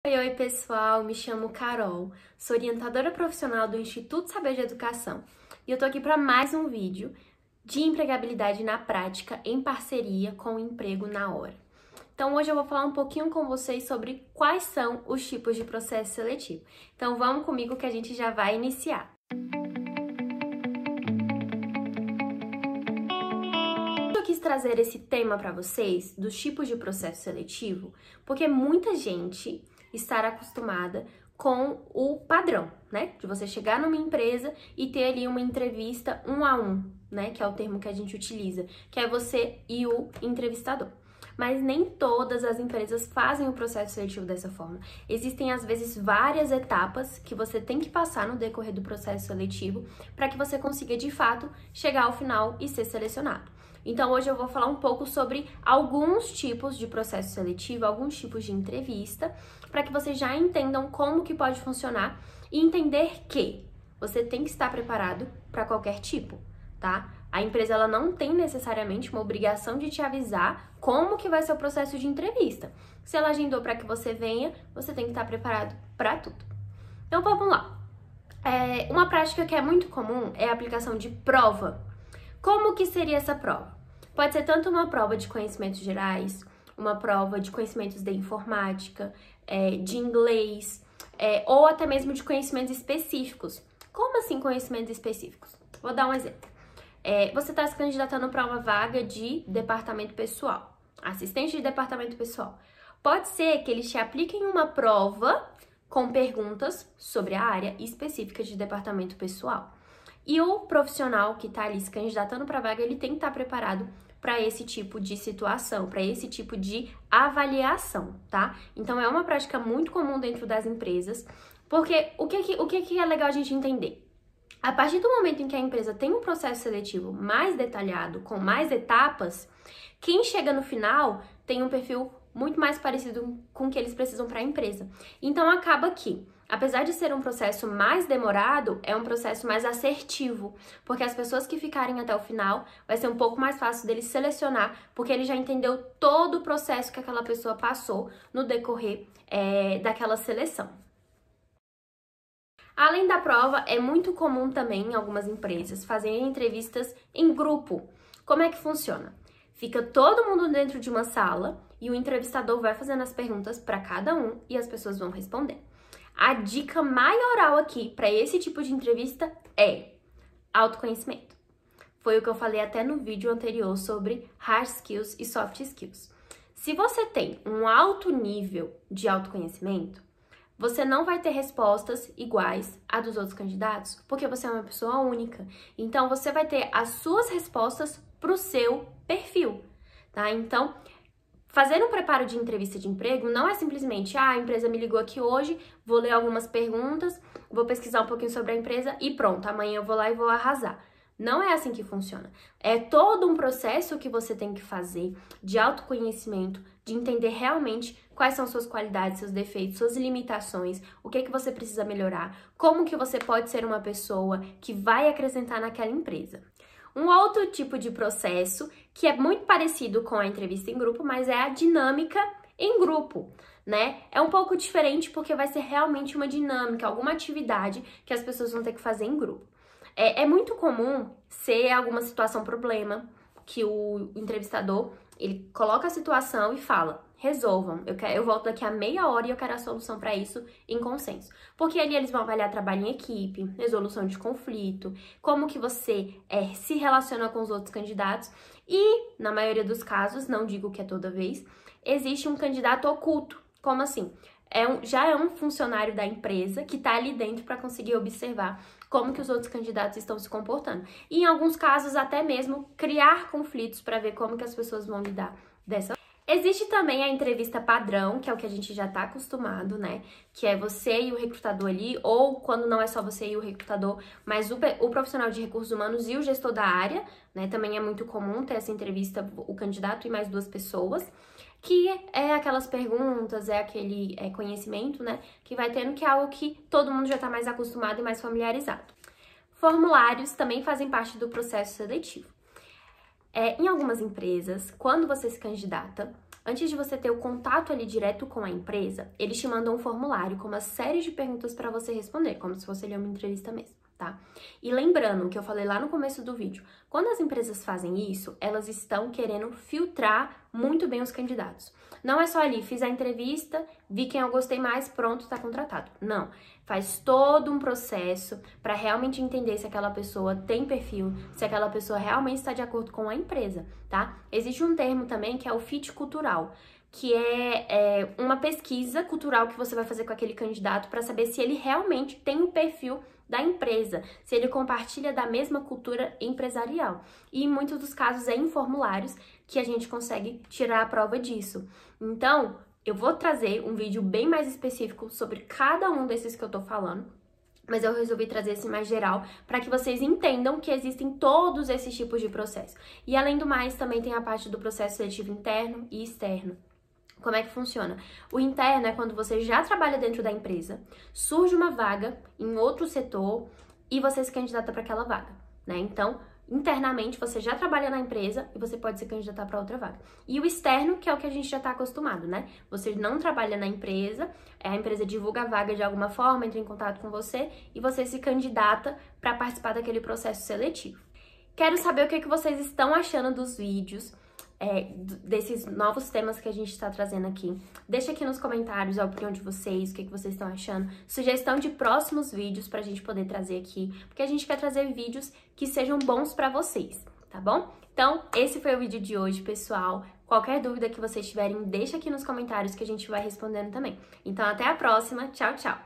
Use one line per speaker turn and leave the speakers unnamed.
Oi, pessoal, me chamo Carol, sou orientadora profissional do Instituto Saber de Educação e eu tô aqui para mais um vídeo de empregabilidade na prática em parceria com o Emprego na Hora. Então hoje eu vou falar um pouquinho com vocês sobre quais são os tipos de processo seletivo. Então vamos comigo que a gente já vai iniciar. Eu quis trazer esse tema para vocês dos tipos de processo seletivo porque muita gente estar acostumada com o padrão, né? De você chegar numa empresa e ter ali uma entrevista 1 a 1, né? Que é o termo que a gente utiliza, que é você e o entrevistador. Mas nem todas as empresas fazem o processo seletivo dessa forma. Existem, às vezes, várias etapas que você tem que passar no decorrer do processo seletivo para que você consiga, de fato, chegar ao final e ser selecionado. Então, hoje eu vou falar um pouco sobre alguns tipos de processo seletivo, alguns tipos de entrevista, para que vocês já entendam como que pode funcionar e entender que você tem que estar preparado para qualquer tipo, tá? A empresa ela não tem necessariamente uma obrigação de te avisar como que vai ser o processo de entrevista. Se ela agendou para que você venha, você tem que estar preparado para tudo. Então, vamos lá. Uma prática que é muito comum é a aplicação de prova. Como que seria essa prova? Pode ser tanto uma prova de conhecimentos gerais, uma prova de conhecimentos de informática, de inglês, ou até mesmo de conhecimentos específicos. Como assim conhecimentos específicos? Vou dar um exemplo. Você está se candidatando para uma vaga de departamento pessoal, assistente de departamento pessoal. Pode ser que eles te apliquem uma prova com perguntas sobre a área específica de departamento pessoal. E o profissional que está ali se candidatando para a vaga, ele tem que estar preparado para esse tipo de situação, para esse tipo de avaliação, tá? Então, é uma prática muito comum dentro das empresas, porque o que é legal a gente entender? A partir do momento em que a empresa tem um processo seletivo mais detalhado, com mais etapas, quem chega no final tem um perfil muito mais parecido com o que eles precisam para a empresa. Então, acaba que, apesar de ser um processo mais demorado, é um processo mais assertivo, porque as pessoas que ficarem até o final, vai ser um pouco mais fácil dele selecionar, porque ele já entendeu todo o processo que aquela pessoa passou no decorrer daquela seleção. Além da prova, é muito comum também em algumas empresas fazerem entrevistas em grupo. Como é que funciona? Fica todo mundo dentro de uma sala e o entrevistador vai fazendo as perguntas para cada um e as pessoas vão responder. A dica maioral aqui para esse tipo de entrevista é autoconhecimento. Foi o que eu falei até no vídeo anterior sobre hard skills e soft skills. Se você tem um alto nível de autoconhecimento, você não vai ter respostas iguais a dos outros candidatos, porque você é uma pessoa única. Então, você vai ter as suas respostas para o seu perfil, tá? Então, fazer um preparo de entrevista de emprego não é simplesmente, a empresa me ligou aqui hoje, vou ler algumas perguntas, vou pesquisar um pouquinho sobre a empresa e pronto, amanhã eu vou lá e vou arrasar. Não é assim que funciona. É todo um processo que você tem que fazer de autoconhecimento, de entender realmente quais são suas qualidades, seus defeitos, suas limitações, o que você precisa melhorar, como que você pode ser uma pessoa que vai acrescentar naquela empresa. Um outro tipo de processo que é muito parecido com a entrevista em grupo, mas é a dinâmica em grupo, né? É um pouco diferente porque vai ser realmente uma dinâmica, alguma atividade que as pessoas vão ter que fazer em grupo. É muito comum ser alguma situação problema que o entrevistador, ele coloca a situação e fala, resolvam, eu volto daqui a meia hora e eu quero a solução para isso em consenso. Porque ali eles vão avaliar trabalho em equipe, resolução de conflito, como que você se relaciona com os outros candidatos e, na maioria dos casos, não digo que é toda vez, existe um candidato oculto. Como assim? Já é um funcionário da empresa que está ali dentro para conseguir observar como que os outros candidatos estão se comportando. E em alguns casos até mesmo criar conflitos para ver como que as pessoas vão lidar dessa. Existe também a entrevista padrão, que é o que a gente já está acostumado, né? Que é você e o recrutador ali, ou quando não é só você e o recrutador, mas o profissional de recursos humanos e o gestor da área, né? Também é muito comum ter essa entrevista, o candidato e mais 2 pessoas, que é aquelas perguntas, aquele conhecimento, né? Que vai tendo, que é algo que todo mundo já está mais acostumado e mais familiarizado. Formulários também fazem parte do processo seletivo. Em algumas empresas, quando você se candidata, Antes de você ter o contato ali direto com a empresa, eles te mandam um formulário com uma série de perguntas para você responder, como se fosse ali uma entrevista mesmo, tá? E lembrando o que eu falei lá no começo do vídeo, quando as empresas fazem isso, elas estão querendo filtrar muito bem os candidatos. Não é só ali, fiz a entrevista, vi quem eu gostei mais, pronto, tá contratado. Não, faz todo um processo para realmente entender se aquela pessoa tem perfil, se aquela pessoa realmente está de acordo com a empresa, tá? Existe um termo também que é o fit cultural, que é uma pesquisa cultural que você vai fazer com aquele candidato para saber se ele realmente tem o perfil da empresa, se ele compartilha da mesma cultura empresarial. E em muitos dos casos é em formulários que a gente consegue tirar a prova disso. Então, eu vou trazer um vídeo bem mais específico sobre cada um desses que eu tô falando, mas eu resolvi trazer esse mais geral para que vocês entendam que existem todos esses tipos de processo. E além do mais, também tem a parte do processo seletivo interno e externo. Como é que funciona? O interno é quando você já trabalha dentro da empresa, surge uma vaga em outro setor e você se candidata para aquela vaga, né? Então, internamente você já trabalha na empresa e você pode se candidatar para outra vaga. E o externo, que é o que a gente já está acostumado, né? Você não trabalha na empresa, a empresa divulga a vaga de alguma forma, entra em contato com você e você se candidata para participar daquele processo seletivo. Quero saber o que vocês estão achando dos vídeos, desses novos temas que a gente está trazendo aqui. Deixa aqui nos comentários a opinião de vocês, o que vocês estão achando, sugestão de próximos vídeos pra gente poder trazer aqui, porque a gente quer trazer vídeos que sejam bons pra vocês, tá bom? Então, esse foi o vídeo de hoje, pessoal. Qualquer dúvida que vocês tiverem, deixa aqui nos comentários que a gente vai respondendo também. Então, até a próxima. Tchau, tchau!